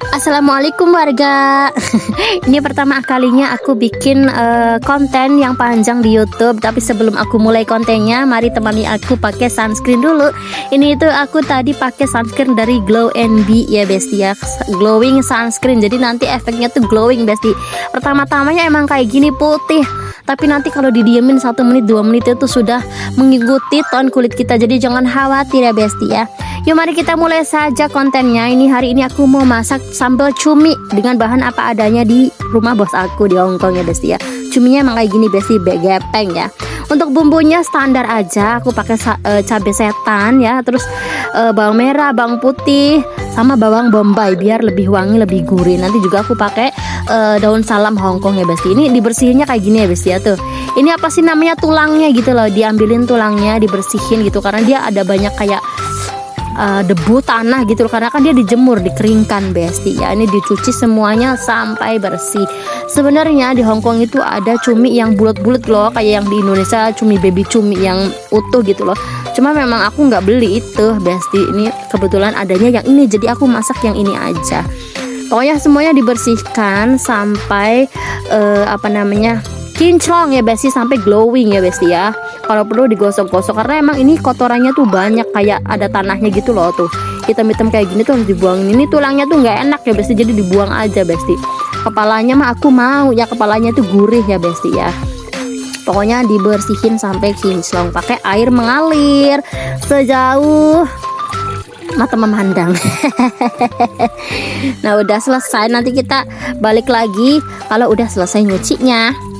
Assalamualaikum warga. Ini pertama kalinya aku bikin konten yang panjang di YouTube. Tapi sebelum aku mulai kontennya, mari temani aku pakai sunscreen dulu. Ini itu aku tadi pakai sunscreen dari Glow Be ya besti ya, glowing sunscreen. Jadi nanti efeknya tuh glowing besti. Pertama-tamanya emang kayak gini putih, tapi nanti kalau didiemin 1 menit 2 menit itu sudah mengikuti tone kulit kita. Jadi jangan khawatir ya besti ya. Yuk mari kita mulai saja kontennya. Hari ini aku mau masak sambal cumi dengan bahan apa adanya di rumah bos aku di Hongkong ya besti ya. Cuminya emang kayak gini besti, gepeng ya. Untuk bumbunya standar aja, aku pakai cabai setan ya, terus bawang merah, bawang putih, sama bawang bombay biar lebih wangi, lebih gurih. Nanti juga aku pakai daun salam Hongkong ya besti. Ini dibersihinnya kayak gini ya besti ya tuh. Ini apa sih namanya, tulangnya gitu loh, diambilin tulangnya, dibersihin gitu karena dia ada banyak kayak debu tanah gitu loh, karena kan dia dijemur, dikeringkan besti ya. Ini dicuci semuanya sampai bersih. Sebenarnya di Hongkong itu ada cumi yang bulat-bulat loh, kayak yang di Indonesia cumi baby cumi yang utuh gitu loh. Cuma memang aku nggak beli itu besti. Ini kebetulan adanya yang ini, jadi aku masak yang ini aja. Pokoknya semuanya dibersihkan sampai kinclong ya besti, sampai glowing ya besti ya. Kalau perlu digosok-gosok karena emang ini kotorannya tuh banyak, kayak ada tanahnya gitu loh tuh. Hitam-hitam kayak gini tuh harus dibuang. Ini tulangnya tuh nggak enak ya besti, jadi dibuang aja besti. Kepalanya mah aku mau ya, kepalanya tuh gurih ya besti ya. Pokoknya dibersihin sampai kinclong pakai air mengalir sejauh mata memandang. Nah udah selesai, nanti kita balik lagi kalau udah selesai nyucinya.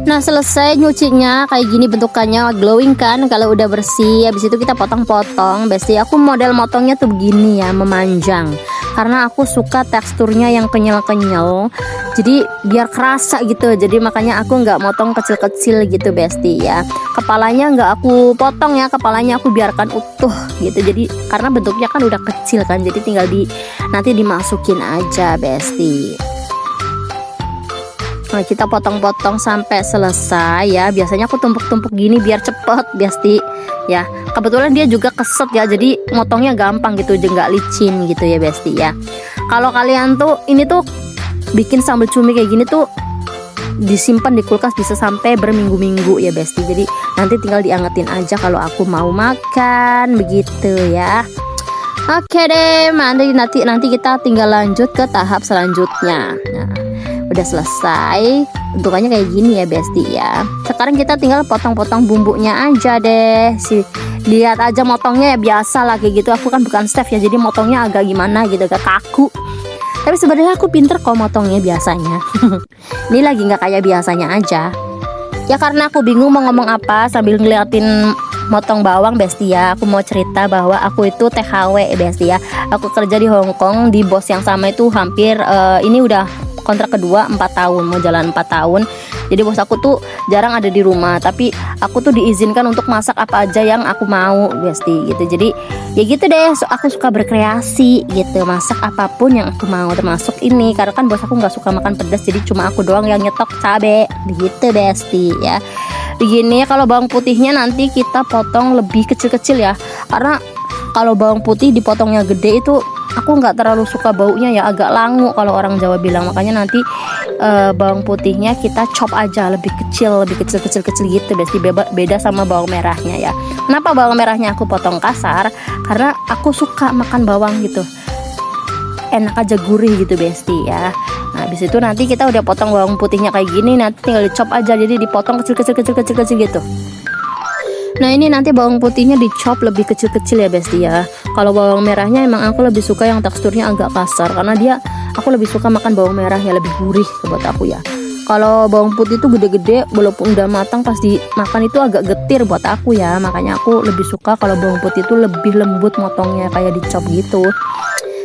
Nah selesai nyucinya kayak gini bentukannya, glowing kan kalau udah bersih. Habis itu kita potong-potong besti. Aku model motongnya tuh begini ya, memanjang, karena aku suka teksturnya yang kenyal-kenyal, jadi biar kerasa gitu. Jadi makanya aku nggak motong kecil-kecil gitu besti ya. Kepalanya nggak aku potong ya, kepalanya aku biarkan utuh gitu. Jadi karena bentuknya kan udah kecil kan, jadi tinggal nanti dimasukin aja besti. Nah, kita potong-potong sampai selesai ya. Biasanya aku tumpuk-tumpuk gini biar cepet besti ya. Kebetulan dia juga keset ya, jadi motongnya gampang gitu, nggak licin gitu ya besti ya. Kalau kalian tuh ini tuh bikin sambal cumi kayak gini tuh disimpan di kulkas bisa sampai berminggu-minggu ya besti. Jadi nanti tinggal diangetin aja kalau aku mau makan begitu ya. Oke deh, nanti kita tinggal lanjut ke tahap selanjutnya. Nah, udah selesai, bentukannya kayak gini ya besti ya. Sekarang kita tinggal potong-potong bumbunya aja deh. Lihat aja motongnya ya biasa lah kayak gitu. Aku kan bukan chef ya, jadi motongnya agak gimana gitu, agak kaku. Tapi sebenarnya aku pinter kok motongnya biasanya. Ini lagi nggak kayak biasanya aja. Ya karena aku bingung mau ngomong apa sambil ngeliatin motong bawang besti ya. Aku mau cerita bahwa aku itu THW besti ya. Aku kerja di Hongkong di bos yang sama itu hampir ini udah kontrak kedua 4 tahun, mau jalan 4 tahun. Jadi bos aku tuh jarang ada di rumah, tapi aku tuh diizinkan untuk masak apa aja yang aku mau besti gitu. Jadi ya gitu deh, aku suka berkreasi gitu, masak apapun yang aku mau, termasuk ini karena kan bos aku nggak suka makan pedas, jadi cuma aku doang yang nyetok cabe gitu besti ya. Begini, kalau bawang putihnya nanti kita potong lebih kecil-kecil ya, karena kalau bawang putih dipotongnya gede itu aku nggak terlalu suka baunya ya, agak langu kalau orang Jawa bilang. Makanya nanti bawang putihnya kita chop aja lebih kecil gitu besti, beda sama bawang merahnya ya. Kenapa bawang merahnya aku potong kasar? Karena aku suka makan bawang gitu, enak aja, gurih gitu besti ya. Nah habis itu nanti kita udah potong bawang putihnya kayak gini, nanti tinggal dicop aja, jadi dipotong kecil gitu. Nah ini nanti bawang putihnya dicop lebih kecil-kecil ya besti ya. Kalau bawang merahnya emang aku lebih suka yang teksturnya agak kasar, karena aku lebih suka makan bawang merah ya, lebih gurih buat aku ya. Kalau bawang putih itu gede-gede, walaupun udah matang pas dimakan itu agak getir buat aku ya. Makanya aku lebih suka kalau bawang putih itu lebih lembut motongnya, kayak dicop gitu.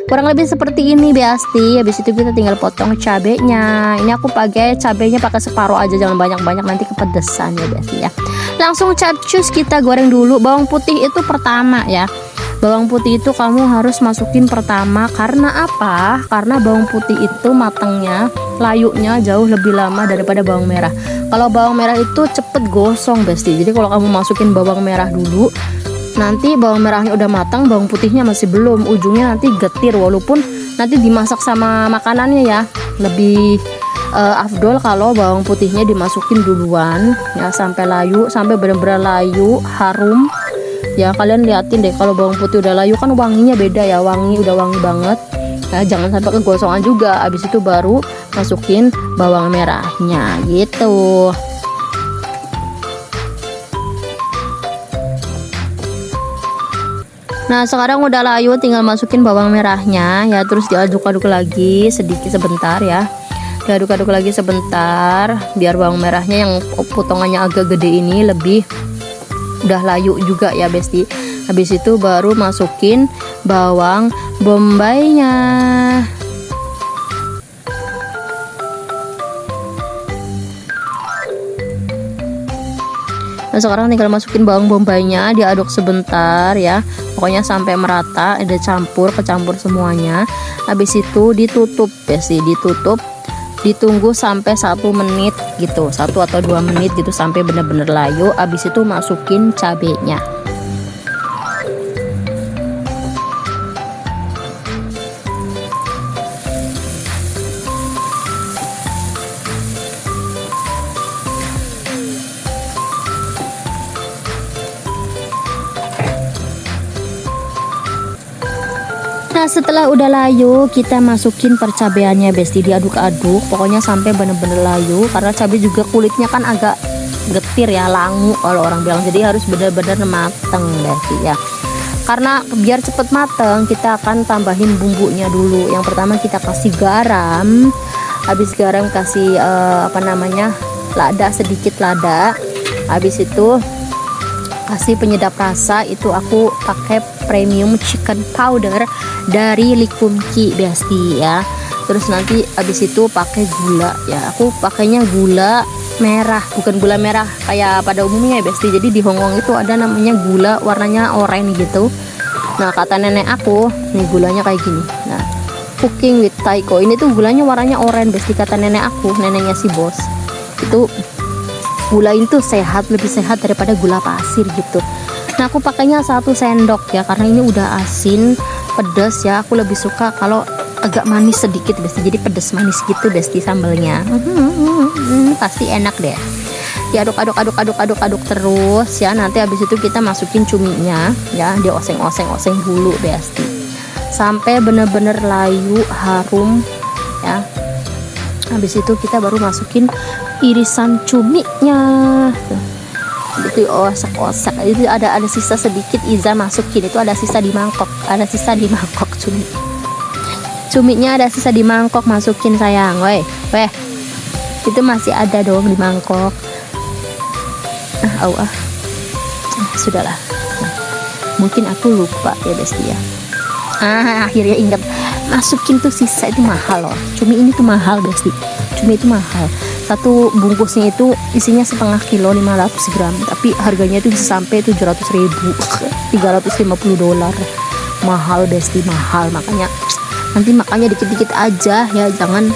Kurang lebih seperti ini Besti. Habis itu kita tinggal potong cabenya. Ini aku pakai cabenya pakai separuh aja, jangan banyak-banyak nanti kepedesan ya Besti ya. Langsung capcus kita goreng dulu. Bawang putih itu pertama ya. Bawang putih itu kamu harus masukin pertama. Karena apa? Karena bawang putih itu matangnya, layunya jauh lebih lama daripada bawang merah. Kalau bawang merah itu cepet gosong Besti. Jadi kalau kamu masukin bawang merah dulu, nanti bawang merahnya udah matang, bawang putihnya masih belum, ujungnya nanti getir. Walaupun nanti dimasak sama makanannya ya, lebih afdol kalau bawang putihnya dimasukin duluan ya, sampai layu, sampai benar-benar layu, harum ya. Kalian liatin deh, kalau bawang putih udah layu kan wanginya beda ya, udah wangi banget ya. Jangan sampai kegosongan juga. Habis itu baru masukin bawang merahnya gitu. Nah sekarang udah layu, tinggal masukin bawang merahnya ya, terus diaduk-aduk lagi sedikit sebentar ya, diaduk-aduk lagi sebentar biar bawang merahnya yang potongannya agak gede ini lebih udah layu juga ya Besti. Habis itu baru masukin bawang bombaynya. Nah sekarang tinggal masukin bawang bombaynya, diaduk sebentar ya, pokoknya sampai merata, ada kecampur semuanya. Habis itu ditutup ya sih, ditutup, ditunggu sampai 1 menit gitu, 1 atau 2 menit gitu, sampai bener-bener layu. Habis itu masukin cabenya. Nah setelah udah layu, kita masukin percabeannya Besti, diaduk-aduk pokoknya sampai bener-bener layu. Karena cabai juga kulitnya kan agak getir ya, langu kalau orang bilang, jadi harus bener-bener mateng Besti ya. Karena biar cepet mateng, kita akan tambahin bumbunya dulu. Yang pertama kita kasih garam. Habis garam kasih lada, sedikit lada. Habis itu kasih penyedap rasa, itu aku pakai premium chicken powder dari Likumki Besti ya. Terus nanti habis itu pakai gula ya, aku pakainya gula merah, bukan gula merah kayak pada umumnya ya Besti. Jadi di Hongkong itu ada namanya gula warnanya oranye gitu. Nah kata nenek aku, nih gulanya kayak gini. Nah cooking with Taiko, ini tuh gulanya warnanya oranye Besti, kata nenek aku, neneknya si bos. Itu gula itu sehat, lebih sehat daripada gula pasir gitu. Nah aku pakainya 1 sendok ya, karena ini udah asin pedas ya. Aku lebih suka kalau agak manis sedikit Besti, jadi pedas manis gitu Besti sambalnya. Pasti enak deh. Diaduk terus ya. Nanti habis itu kita masukin cuminya ya, dioseng-oseng dulu Besti sampai bener-bener layu, harum ya. Habis itu kita baru masukin irisan cuminya. Itu osek-osek, itu ada sisa sedikit, Iza masukin, itu ada sisa di mangkok, cuminya ada sisa di mangkok, masukin sayang. Weh itu masih ada dong di mangkok. Sudahlah, mungkin aku lupa ya Besti ya. Akhirnya ingat, masukin tuh sisa, itu mahal loh, cumi ini tuh mahal Besti, cumi itu mahal. Satu bungkusnya itu isinya setengah kilo, 500 gram, tapi harganya itu bisa sampai 700.000, $350. Mahal Besti, mahal. Makanya dikit-dikit aja ya, jangan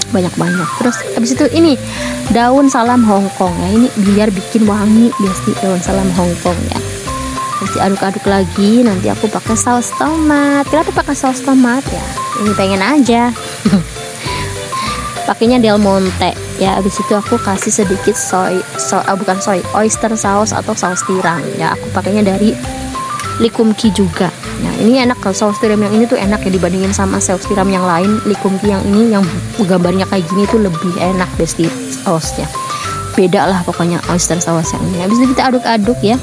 banyak-banyak. Terus habis itu ini daun salam Hongkong ya, ini biar bikin wangi Besti, daun salam Hongkong ya. Terus diaduk-aduk lagi. Nanti aku pakai saus tomat. Kenapa pakai saus tomat ya? Ini pengen aja. Pakainya Del Monte ya. Habis itu aku kasih sedikit oyster sauce atau saus tiram ya. Aku pakainya dari Likumki juga. Nah ini enak, kalau saus tiram yang ini tuh enak ya dibandingin sama saus tiram yang lain. Likumki yang ini yang gambarnya kayak gini tuh lebih enak Besti sausnya. Beda lah pokoknya oyster sauce yang ini. Habis itu kita aduk-aduk ya.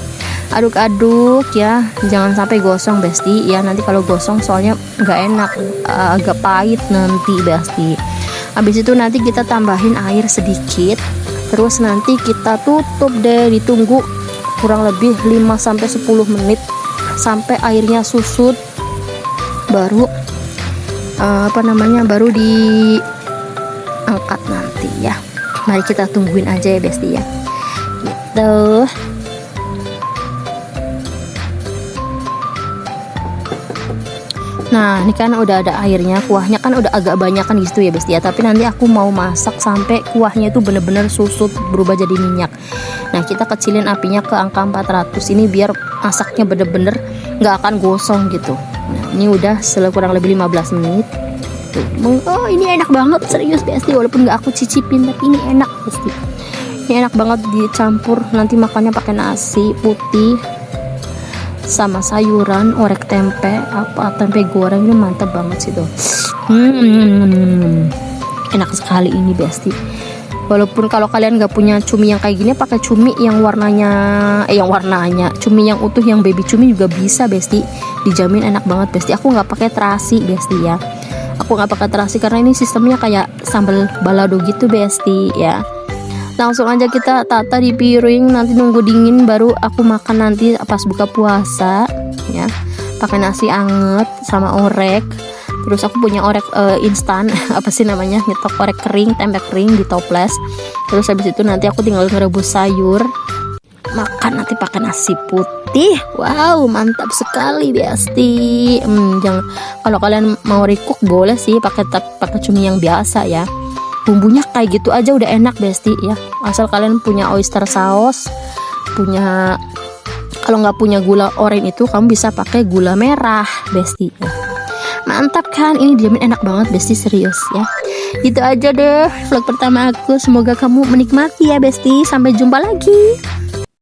Aduk-aduk ya, jangan sampai gosong Besti ya. Nanti kalau gosong soalnya nggak enak, agak pahit nanti Besti. Habis itu nanti kita tambahin air sedikit, terus nanti kita tutup deh, ditunggu kurang lebih 5-10 menit sampai airnya susut, baru baru diangkat nanti ya. Mari kita tungguin aja ya besti ya, gitu. Nah ini kan udah ada airnya, kuahnya kan udah agak banyak kan gitu ya besti ya. Tapi nanti aku mau masak sampai kuahnya itu bener-bener susut berubah jadi minyak. Nah kita kecilin apinya ke angka 400 ini biar masaknya bener-bener nggak akan gosong gitu. Nah ini udah kurang lebih 15 menit. Oh ini enak banget serius besti, walaupun nggak aku cicipin tapi ini enak besti. Ini enak banget dicampur nanti makannya pakai nasi putih sama sayuran, orek tempe, tempe goreng, ini mantap banget sih tuh. Enak sekali ini besti. Walaupun kalau kalian nggak punya cumi yang kayak gini, pakai cumi yang warnanya cumi yang utuh yang baby cumi juga bisa besti, dijamin enak banget besti. Aku nggak pakai terasi besti ya, aku nggak pakai terasi karena ini sistemnya kayak sambal balado gitu besti ya. Langsung aja kita tata di piring, nanti nunggu dingin baru aku makan nanti pas buka puasa ya, pakai nasi anget sama orek. Terus aku punya orek instan apa sih namanya, nyetok orek kering, tempe kering di toples. Terus habis itu nanti aku tinggal ngerebus sayur, makan nanti pakai nasi putih. Wow mantap sekali besti. Jangan, kalau kalian mau recook boleh sih pakai cumi yang biasa ya, bumbunya kayak gitu aja udah enak besti ya. Asal kalian punya oyster sauce, kalau nggak punya gula oren itu kamu bisa pakai gula merah besti ya. Mantap kan, ini dijamin enak banget besti serius ya. Gitu aja deh vlog pertama aku, semoga kamu menikmati ya besti. Sampai jumpa lagi.